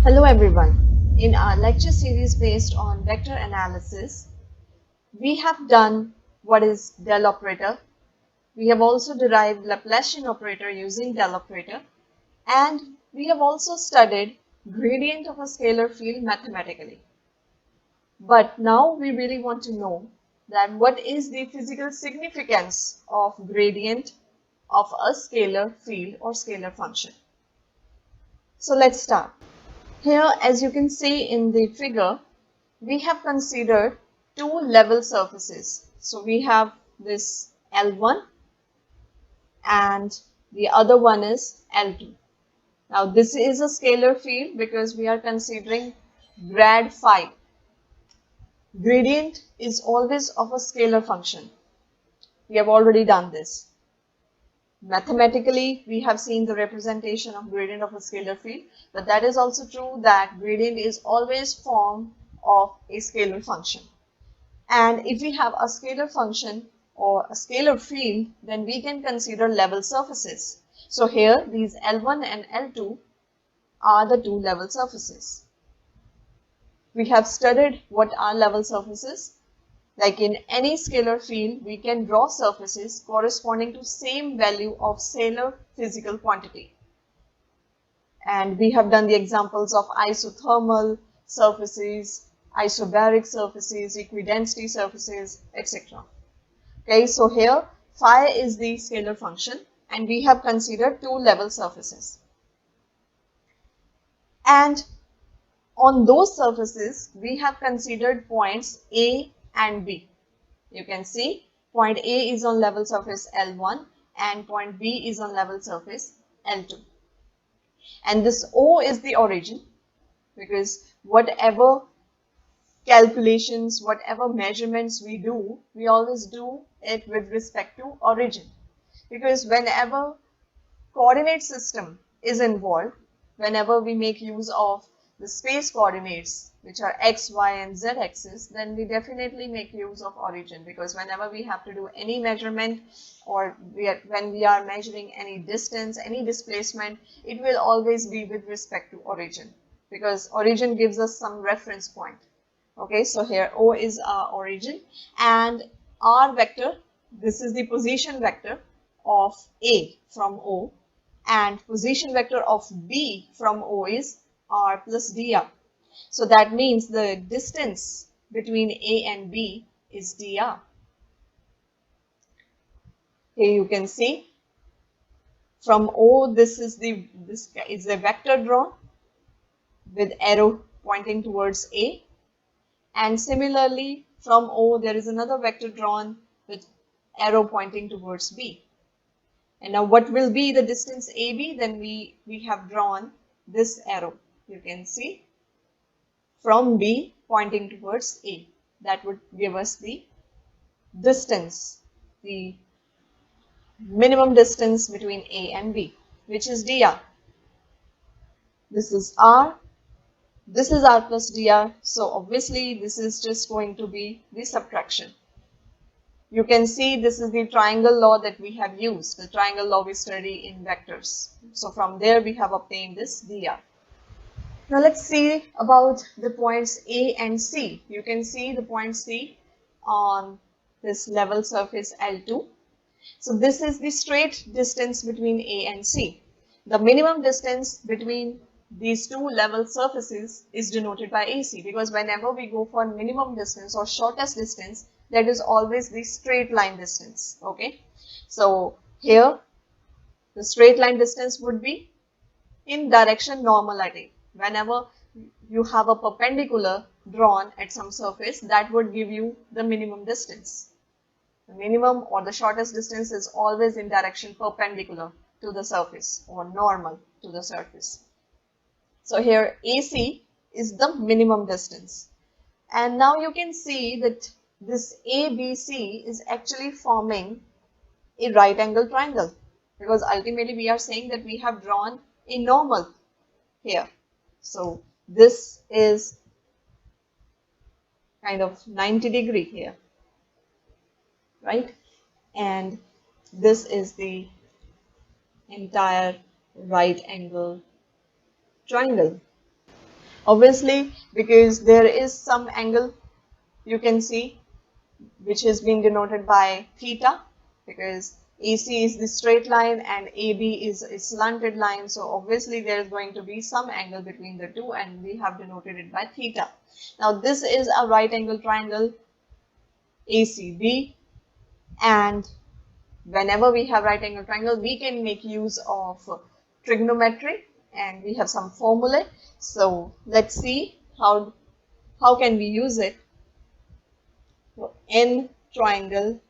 Hello everyone. In our lecture series based on vector analysis, we have done what is del operator. We have also derived Laplacian operator using del operator, and we have also studied gradient of a scalar field mathematically. But now we really want to know that what is the physical significance of gradient of a scalar field or scalar function. So let's start. Here, as you can see in the figure, we have considered two level surfaces. So we have this L1 and the other one is L2. Now this is a scalar field because we are considering grad phi. Gradient is always of a scalar function. We have already done this. Mathematically, we have seen the representation of gradient of a scalar field, but that is also true that gradient is always form of a scalar function. And if we have a scalar function or a scalar field, then we can consider level surfaces. So here, these L1 and L2 are the two level surfaces. We have studied what are level surfaces. Like in any scalar field, we can draw surfaces corresponding to same value of scalar physical quantity. And we have done the examples of isothermal surfaces, isobaric surfaces, equidensity surfaces, etc. Okay, so here phi is the scalar function and we have considered two level surfaces. And on those surfaces, we have considered points A and B. You can see point A is on level surface L1 and point B is on level surface L2. And this O is the origin because whatever calculations, whatever measurements we do, we always do it with respect to origin. Because whenever coordinate system is involved, whenever we make use of the space coordinates, which are x, y, and z axis, then we definitely make use of origin, because whenever we have to do any measurement or when we are measuring any distance, any displacement, it will always be with respect to origin, because origin gives us some reference point. Okay, so here O is our origin and R vector, this is the position vector of A from O, and position vector of B from O is R plus dr. So that means the distance between A and B is dr. Here you can see from O, this is the vector drawn with arrow pointing towards A, and similarly from O there is another vector drawn with arrow pointing towards B. And now what will be the distance AB? Then we have drawn this arrow. You can see from B pointing towards A. That would give us the distance, the minimum distance between A and B, which is dr. This is R. This is R plus dr. So obviously this is just going to be the subtraction. You can see this is the triangle law that we have used, the triangle law we study in vectors. So from there we have obtained this dr. Now let's see about the points A and C. You can see the point C on this level surface L2. So this is the straight distance between A and C. The minimum distance between these two level surfaces is denoted by AC, because whenever we go for minimum distance or shortest distance, that is always the straight line distance. Okay, so here the straight line distance would be in direction normality. Whenever you have a perpendicular drawn at some surface, that would give you the minimum distance. The minimum or the shortest distance is always in direction perpendicular to the surface or normal to the surface. So here AC is the minimum distance. And now you can see that this ABC is actually forming a right angle triangle, because ultimately we are saying that we have drawn a normal here. So this is kind of 90-degree here, right? And this is the entire right angle triangle. Obviously, because there is some angle you can see which is being denoted by theta, because AC is the straight line and AB is a slanted line. So obviously there is going to be some angle between the two, and we have denoted it by theta. Now this is a right angle triangle ACB, and whenever we have right angle triangle, we can make use of trigonometry, and we have some formulae. So let's see how can we use it. So in triangle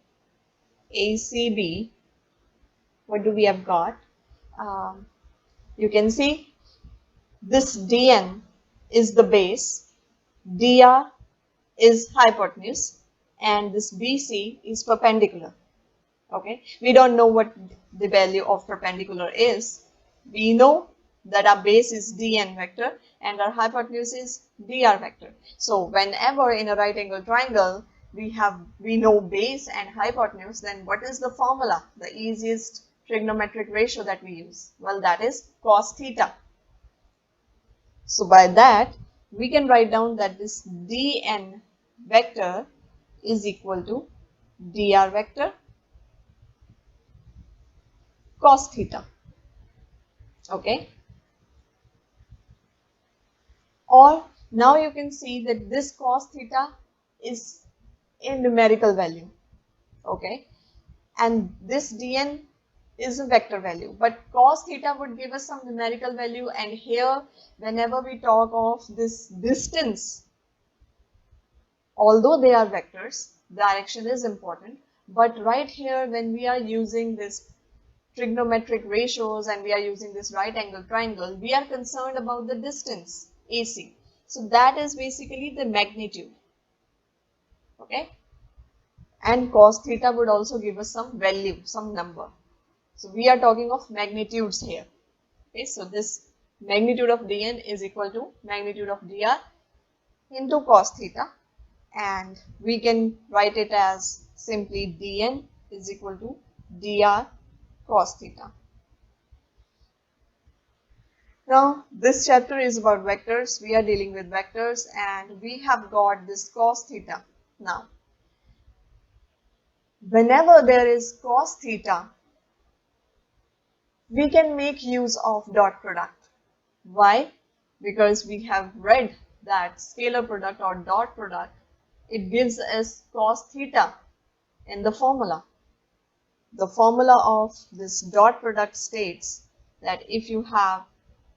ACB, what do we have got? You can see this DN is the base, DR is hypotenuse, and this BC is perpendicular. Okay, we don't know what the value of perpendicular is. We know that our base is dn vector and our hypotenuse is dr vector. So whenever in a right angle triangle we know base and hypotenuse, then what is the formula, the easiest trigonometric ratio that we use? Well, that is cos theta. So by that we can write down that this dn vector is equal to dr vector cos theta. Okay, or now you can see that this cos theta is a numerical value. Okay, and this dn is a vector value, but cos theta would give us some numerical value. And here whenever we talk of this distance, although they are vectors, direction is important, but right here when we are using this trigonometric ratios and we are using this right angle triangle, we are concerned about the distance AC. So that is basically the magnitude. Okay, and cos theta would also give us some value, some number. So we are talking of magnitudes here. Okay, so this magnitude of dn is equal to magnitude of dr into cos theta, and we can write it as simply dn is equal to dr cos theta. Now this chapter is about vectors. We are dealing with vectors and we have got this cos theta. Now whenever there is cos theta, we can make use of dot product. Why? Because we have read that scalar product or dot product, it gives us cos theta in the formula. The formula of this dot product states that if you have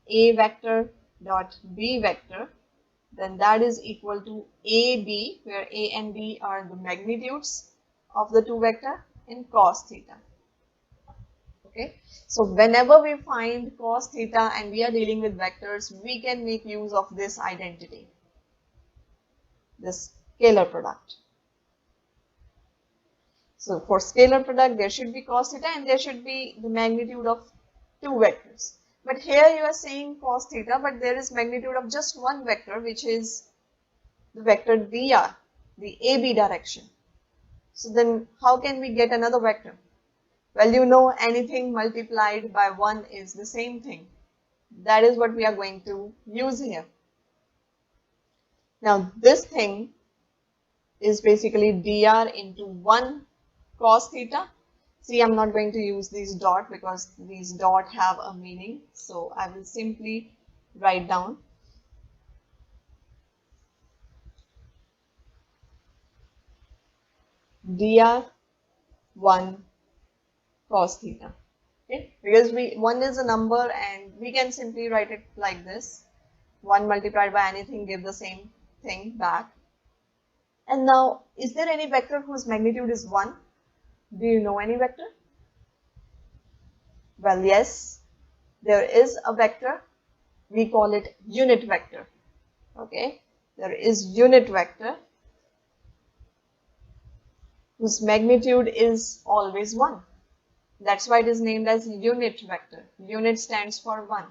a vector dot b vector, then that is equal to AB, where A and B are the magnitudes of the two vector, in cos theta. Okay, so whenever we find cos theta and we are dealing with vectors, we can make use of this identity, this scalar product. So for scalar product, there should be cos theta and there should be the magnitude of two vectors. But here you are saying cos theta, but there is magnitude of just one vector, which is the vector dr, the AB direction. So then how can we get another vector? Well, you know, anything multiplied by 1 is the same thing. That is what we are going to use here. Now this thing is basically dr into 1 cos theta. See, I'm not going to use these dot because these dot have a meaning. So I will simply write down dr 1 cos theta. Okay, because 1 is a number and we can simply write it like this. 1 multiplied by anything give the same thing back. And now, is there any vector whose magnitude is 1? Do you know any vector? Well, yes, there is a vector. We call it unit vector. Okay, there is unit vector whose magnitude is always 1. That's why it is named as unit vector. Unit stands for 1.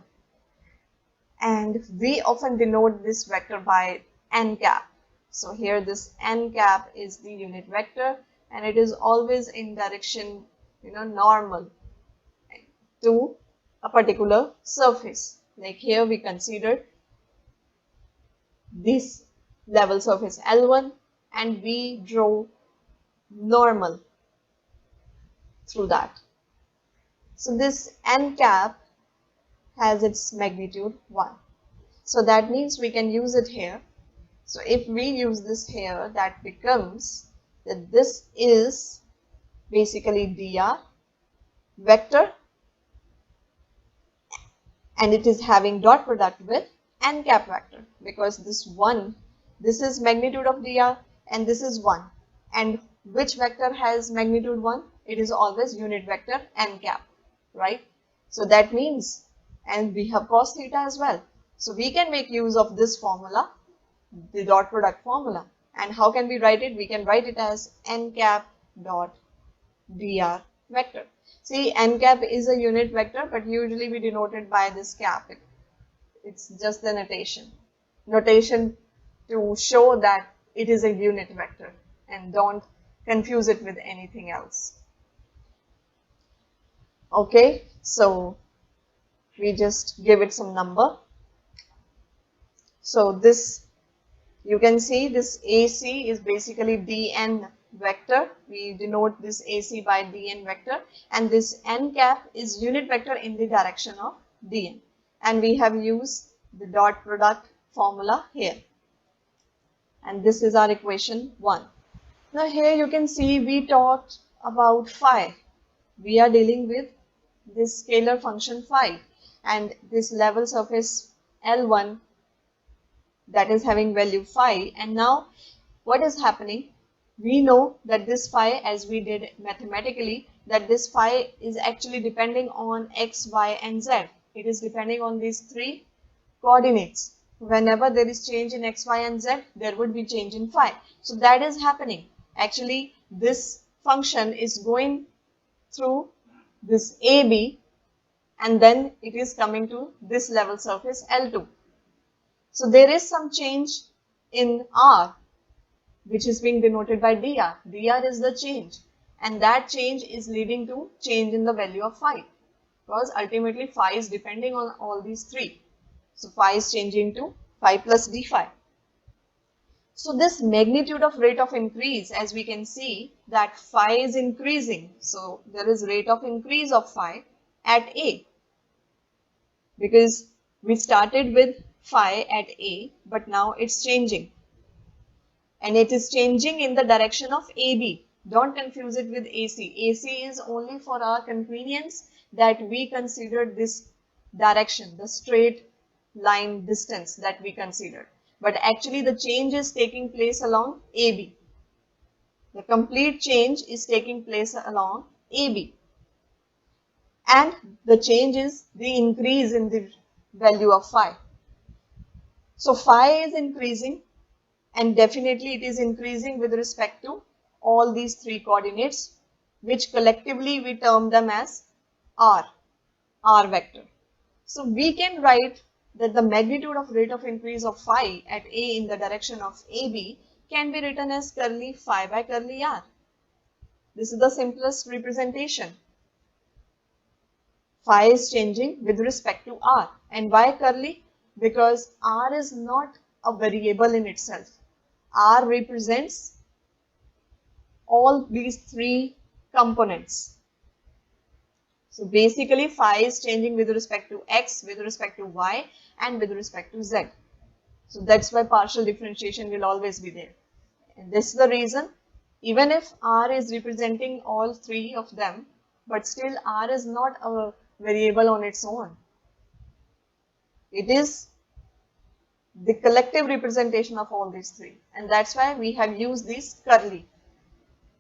And we often denote this vector by n cap. So here this n cap is the unit vector and it is always in direction, normal to a particular surface. Like here we consider this level surface L1 and we draw normal through that. So this n cap has its magnitude 1. So that means we can use it here. So if we use this here, that becomes that this is basically dr vector and it is having dot product with n cap vector, because this is magnitude of dr and this is 1. And which vector has magnitude 1? It is always unit vector n cap, right? So that means, and we have cos theta as well. So we can make use of this formula, the dot product formula. And how can we write it? We can write it as n cap dot dr vector. See, n cap is a unit vector, but usually we denote it by this cap. It's just the notation to show that it is a unit vector, and don't confuse it with anything else. Okay, so we just give it some number. So this, you can see this AC is basically dn vector. We denote this AC by dn vector, and this n cap is unit vector in the direction of dn. And we have used the dot product formula here. And this is our equation 1. Now here you can see we talked about phi. We are dealing with this scalar function phi, and this level surface L1 that is having value phi. And now what is happening? We know that this phi, as we did mathematically, that this phi is actually depending on x, y and z. It is depending on these 3 coordinates. Whenever there is change in x, y and z, there would be change in phi. So that is happening. Actually, this function is going through this AB and then it is coming to this level surface L2. So there is some change in R, which is being denoted by dr. Dr is the change, and that change is leading to change in the value of phi, because ultimately phi is depending on all these 3. So phi is changing to phi plus d phi. So this magnitude of rate of increase, as we can see that phi is increasing. So there is rate of increase of phi at A, because we started with phi at A, but now it's changing. And it is changing in the direction of AB. Don't confuse it with AC. AC is only for our convenience, that we consider this direction, the straight line distance that we considered. But actually the change is taking place along AB. The complete change is taking place along AB. And the change is the increase in the value of phi. So phi is increasing, and definitely it is increasing with respect to all these 3 coordinates, which collectively we term them as R vector. So we can write that the magnitude of rate of increase of phi at A in the direction of AB can be written as curly phi by curly R. This is the simplest representation. Phi is changing with respect to R. And why curly? Because R is not a variable in itself. R represents all these 3 components. So basically phi is changing with respect to x, with respect to y and with respect to z. So that's why partial differentiation will always be there. And this is the reason, even if R is representing all 3 of them, but still R is not a variable on its own. It is the collective representation of all these 3, and that's why we have used this curly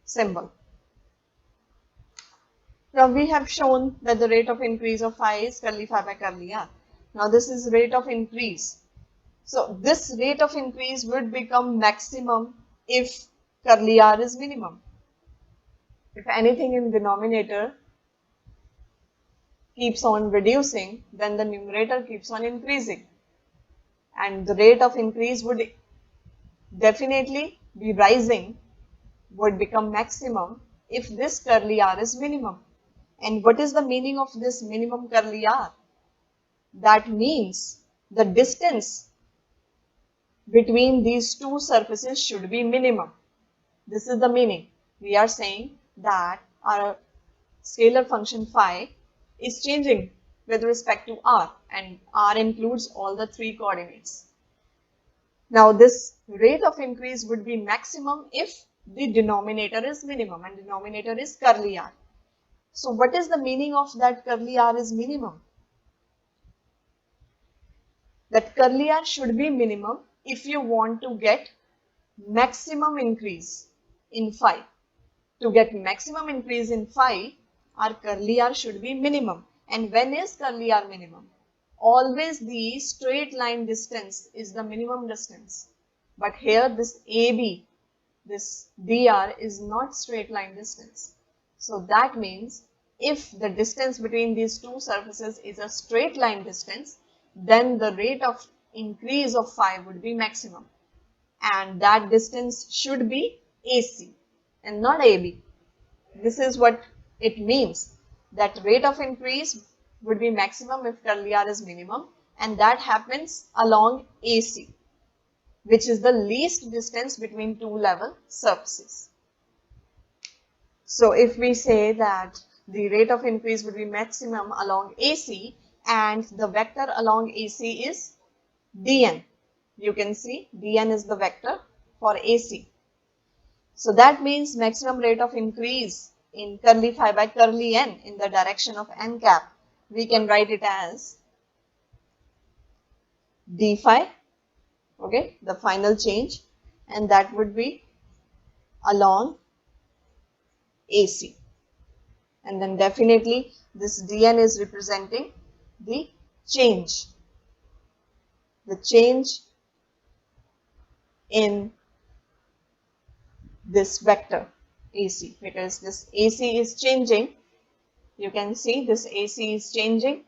symbol. Now we have shown that the rate of increase of phi is curly phi by curly R. Now this is rate of increase. So this rate of increase would become maximum if curly R is minimum. If anything in denominator keeps on reducing, then the numerator keeps on increasing. And the rate of increase would definitely be rising, would become maximum if this curly R is minimum. And what is the meaning of this minimum curly R? That means the distance between these two surfaces should be minimum. This is the meaning. We are saying that our scalar function phi is changing with respect to r, and r includes all the three coordinates. Now this rate of increase would be maximum if the denominator is minimum and denominator is curly r. So what is the meaning of that curly r is minimum? That curly r should be minimum if you want to get maximum increase in phi. To get maximum increase in phi, our curly r should be minimum. And when is curly r minimum? Always the straight line distance is the minimum distance. But here this AB, this dr is not straight line distance. So that means if the distance between these two surfaces is a straight line distance, then the rate of increase of phi would be maximum. And that distance should be AC and not AB. This is what it means, that rate of increase would be maximum if curly r is minimum, and that happens along AC, which is the least distance between two level surfaces. So if we say that the rate of increase would be maximum along AC and the vector along AC is dn, you can see dn is the vector for AC. So that means maximum rate of increase in curly phi by curly n in the direction of n cap, we can write it as d phi, okay, the final change, and that would be along AC. And then definitely this dn is representing the change in this vector AC, because this AC is changing. You can see this AC is changing.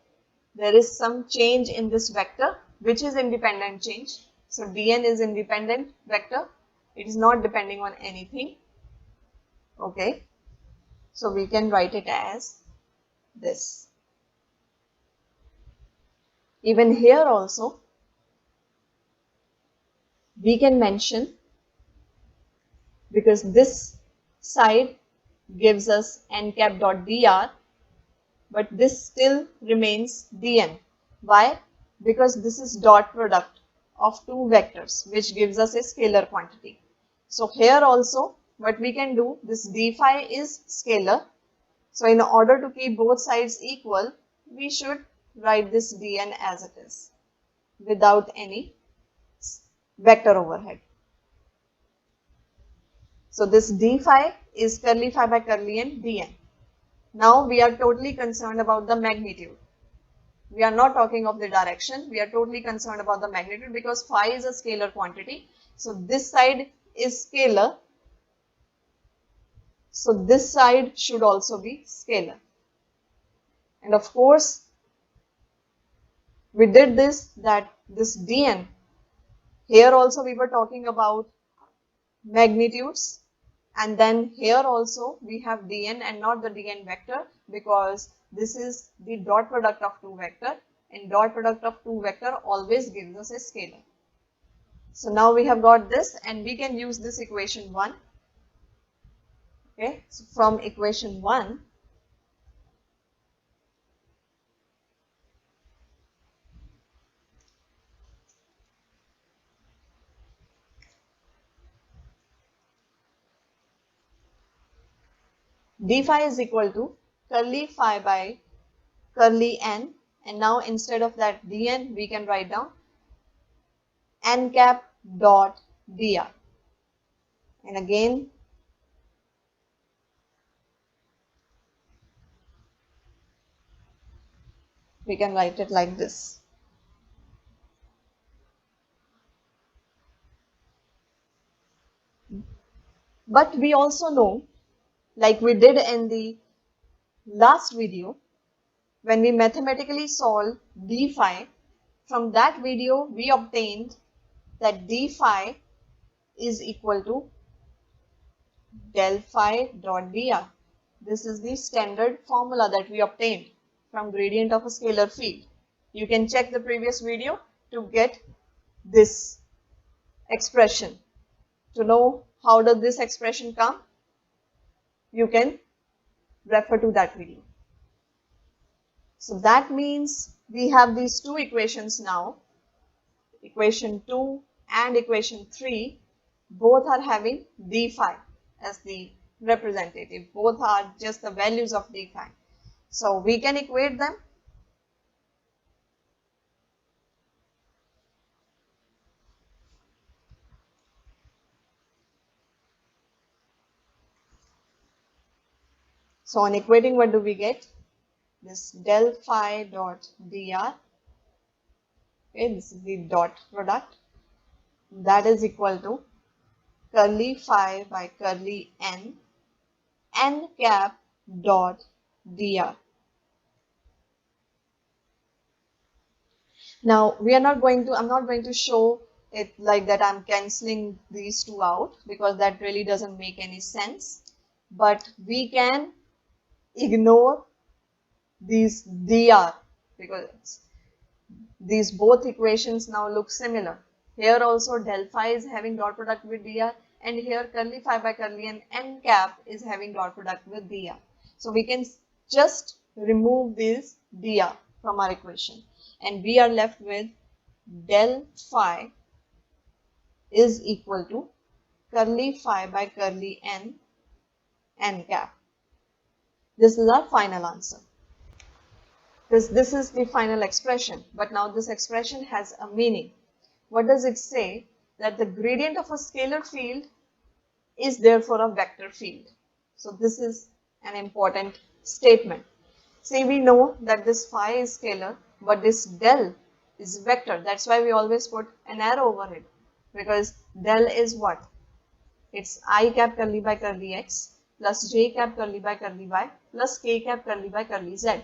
There is some change in this vector, which is independent change. So dn is independent vector. It is not depending on anything. Okay. So we can write it as this. Even here also, we can mention, because this side gives us n cap dot dr, but this still remains dn. Why? Because this is dot product of two vectors, which gives us a scalar quantity. So here also, what we can do, this d phi is scalar. So in order to keep both sides equal, we should write this dn as it is, without any vector overhead. So this d phi is curly phi by curly n dn. Now we are totally concerned about the magnitude. We are not talking of the direction. We are totally concerned about the magnitude because phi is a scalar quantity. So this side is scalar. So this side should also be scalar. And of course, we did this, that this dn, here also we were talking about magnitudes. And then here also we have dn and not the dn vector, because this is the dot product of two vector, and dot product of two vector always gives us a scalar. So now we have got this, and we can use this equation 1. Okay, so from equation 1, d phi is equal to curly phi by curly n, and now instead of that dn, we can write down n cap dot dr. And again, we can write it like this. But we also know, like we did in the last video, when we mathematically solve d phi, from that video we obtained that d phi is equal to del phi dot dr. This is the standard formula that we obtained from gradient of a scalar field. You can check the previous video to get this expression. To know how does this expression come, you can refer to that video. So that means we have these two equations now, equation 2 and equation 3, both are having d phi as the representative. Both are just the values of d phi. So we can equate them. So on equating, what do we get? This del phi dot dr, okay, this is the dot product, that is equal to curly phi by curly n cap dot dr. Now we are not going to, I'm not going to show it like that I'm cancelling these two out because that really doesn't make any sense. But we can ignore these dr because these both equations now look similar. Here also del phi is having dot product with dr, and here curly phi by curly n cap is having dot product with dr. So we can just remove this dr from our equation and we are left with del phi is equal to curly phi by curly n cap. This is our final answer. This is the final expression, but now this expression has a meaning. What does it say? That the gradient of a scalar field is therefore a vector field. So this is an important statement. See, we know that this phi is scalar, but this del is vector. That's why we always put an arrow over it, because del is what? It's I cap curly by curly x plus j cap curly by curly y plus k cap curly by curly z.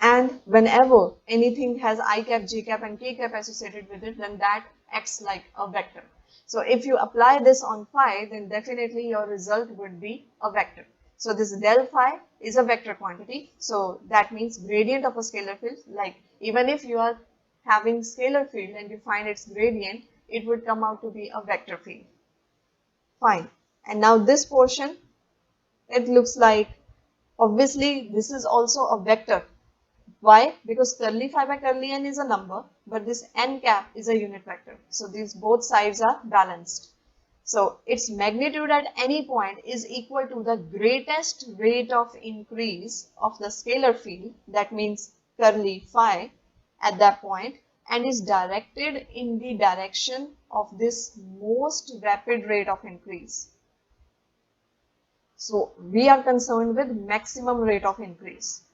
And whenever anything has I cap, j cap and k cap associated with it, then that acts like a vector. So if you apply this on phi, then definitely your result would be a vector. So this del phi is a vector quantity. So that means gradient of a scalar field, like even if you are having scalar field and you find its gradient, it would come out to be a vector field. Fine. And now this portion, it looks like, obviously this is also a vector. Why? Because curly phi by curly n is a number, but this n cap is a unit vector. So these both sides are balanced. So its magnitude at any point is equal to the greatest rate of increase of the scalar field, that means curly phi at that point, and is directed in the direction of this most rapid rate of increase. So we are concerned with maximum rate of increase.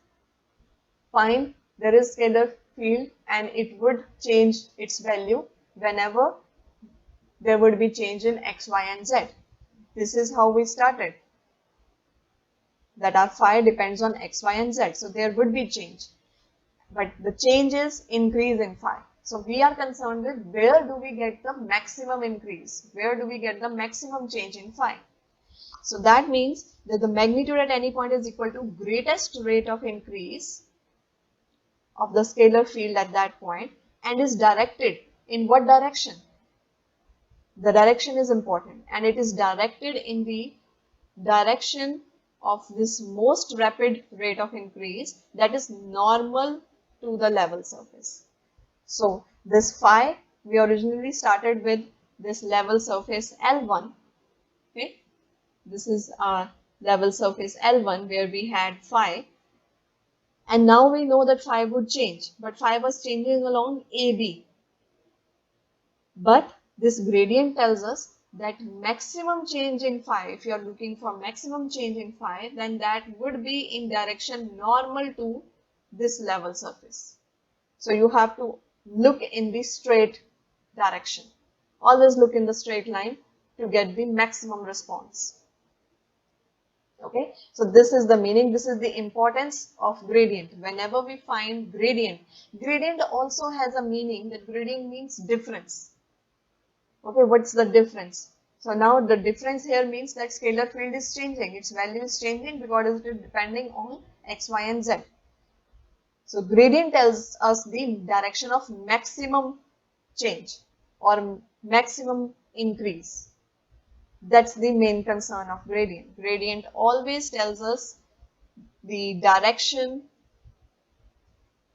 Fine, there is scalar field and it would change its value whenever there would be change in x, y and z. This is how we started, that our phi depends on x, y and z. So there would be change, but the change is increase in phi. So we are concerned with where do we get the maximum increase, where do we get the maximum change in phi. So that means that the magnitude at any point is equal to greatest rate of increase of the scalar field at that point, and is directed in what direction? The direction is important, and it is directed in the direction of this most rapid rate of increase, that is normal to the level surface. So this phi, we originally started with this level surface L1, okay? This is our level surface L1 where we had phi. And now we know that phi would change, but phi was changing along AB. But this gradient tells us that maximum change in phi, if you are looking for maximum change in phi, then that would be in direction normal to this level surface. So you have to look in the straight direction. Always look in the straight line to get the maximum response. Okay, so this is the meaning, this is the importance of gradient. Whenever we find gradient, gradient also has a meaning, that gradient means difference. Okay, what's the difference? So now the difference here means that scalar field is changing, its value is changing because it is depending on x, y and z. So gradient tells us the direction of maximum change. or maximum increase. That's the main concern of gradient. Gradient always tells us the direction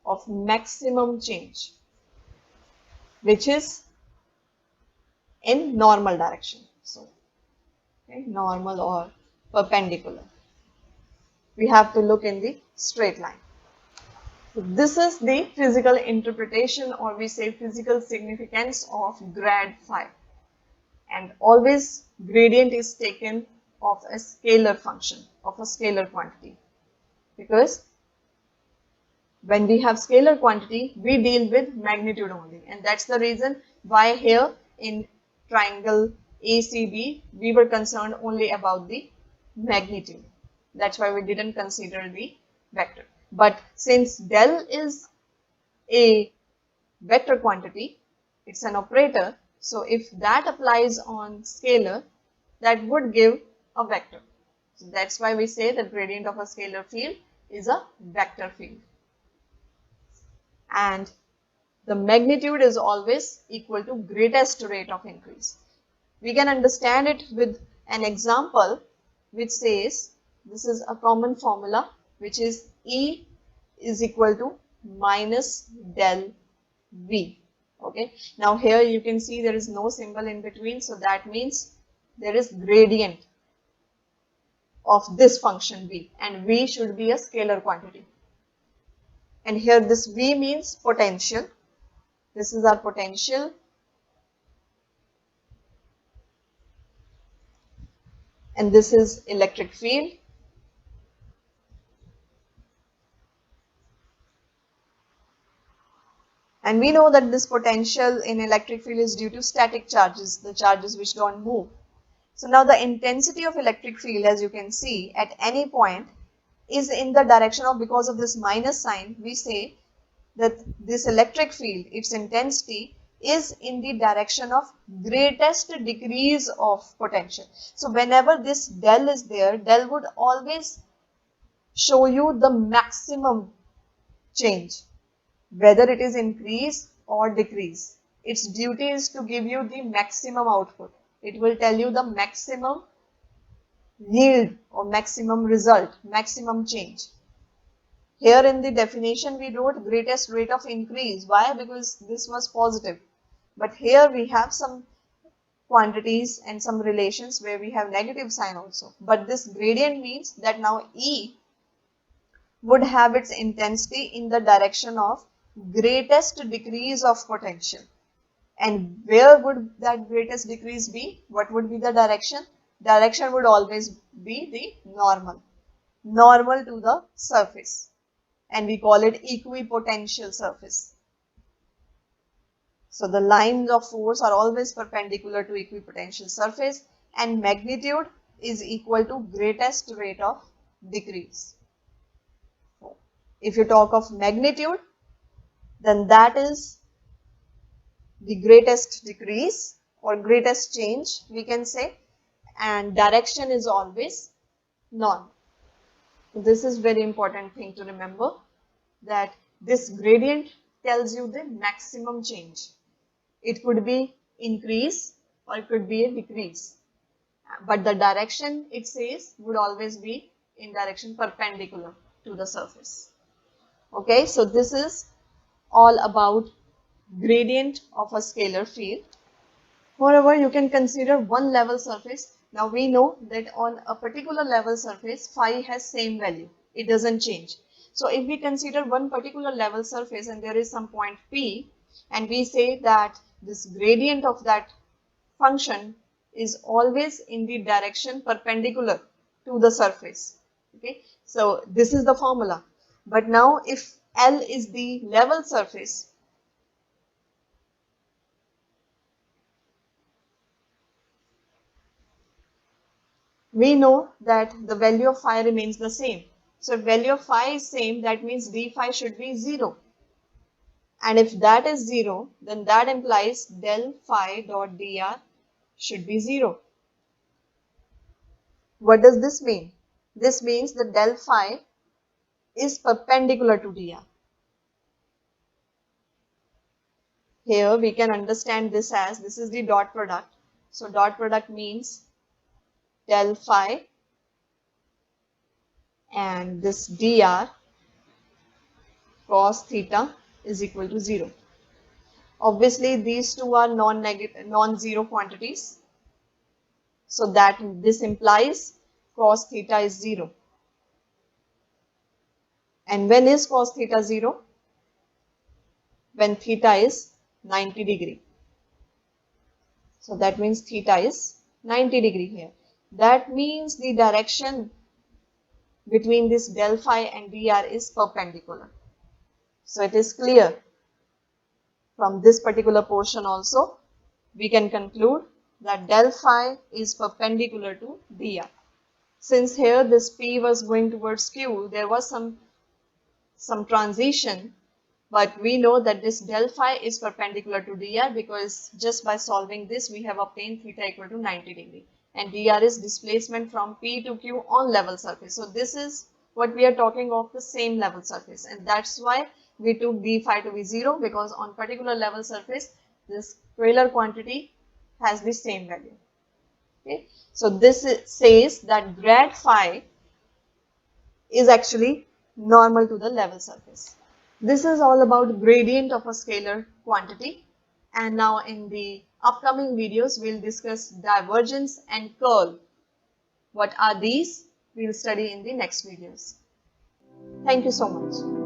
of maximum change, which is in normal direction. So, okay, normal or perpendicular. We have to look in the straight line. So this is the physical interpretation, or we say physical significance of grad phi. And always gradient is taken of a scalar function, of a scalar quantity. Because when we have scalar quantity, we deal with magnitude only. And that's the reason why here in triangle ACB, we were concerned only about the magnitude. That's why we didn't consider the vector. But since del is a vector quantity, it's an operator. So if that applies on scalar, that would give a vector. So that's why we say the gradient of a scalar field is a vector field. And the magnitude is always equal to greatest rate of increase. We can understand it with an example which says, this is a common formula, which is E is equal to minus del V. Okay. Now here you can see there is no symbol in between, so that means there is gradient of this function V, and V should be a scalar quantity. And here this V means potential. This is our potential. And this is electric field. And we know that this potential in electric field is due to static charges, the charges which don't move. So now the intensity of electric field, as you can see, at any point is in the direction of, because of this minus sign, we say that this electric field, its intensity is in the direction of greatest decrease of potential. So whenever this del is there, del would always show you the maximum change, whether it is increase or decrease. Its duty is to give you the maximum output. It will tell you the maximum yield or maximum result, maximum change. Here in the definition we wrote greatest rate of increase. Why? Because this was positive. But here we have some quantities and some relations where we have negative sign also. But this gradient means that now E would have its intensity in the direction of greatest decrease of potential. And where would that greatest decrease be? What would be the direction? Direction would always be the normal. Normal to the surface. And we call it equipotential surface. So the lines of force are always perpendicular to equipotential surface, and magnitude is equal to greatest rate of decrease. If you talk of magnitude, then that is the greatest decrease or greatest change, we can say, and direction is always normal. This is very important thing to remember, that this gradient tells you the maximum change. It could be increase or it could be a decrease, but the direction it says would always be in direction perpendicular to the surface. Okay, so this is all about gradient of a scalar field. Moreover, you can consider one level surface. Now we know that on a particular level surface, phi has same value. It doesn't change. So if we consider one particular level surface and there is some point P, and we say that this gradient of that function is always in the direction perpendicular to the surface. Okay, so this is the formula. But now if L is the level surface, we know that the value of phi remains the same. So if value of phi is same, that means d phi should be 0. And if that is 0, then that implies del phi dot dr should be 0. What does this mean? This means that del phi is perpendicular to dr. Here we can understand this as, this is the dot product. So dot product means del phi and this dr cos theta is equal to 0. Obviously, these two are non-zero quantities. So that this implies cos theta is 0. And when is cos theta 0? When theta is 90 degree. So that means theta is 90 degree here. That means the direction between this del phi and dr is perpendicular. So it is clear from this particular portion also, we can conclude that del phi is perpendicular to dr. Since here this P was going towards Q, there was some transition, but we know that this del phi is perpendicular to dr because just by solving this we have obtained theta equal to 90 degree, and dr is displacement from P to Q on level surface. So this is what we are talking of, the same level surface, and that's why we took d phi to be 0, because on particular level surface this scalar quantity has the same value. Okay, so this says that grad phi is actually normal to the level surface. This is all about gradient of a scalar quantity, and now in the upcoming videos we'll discuss divergence and curl. What are these? We'll study in the next videos. Thank you so much.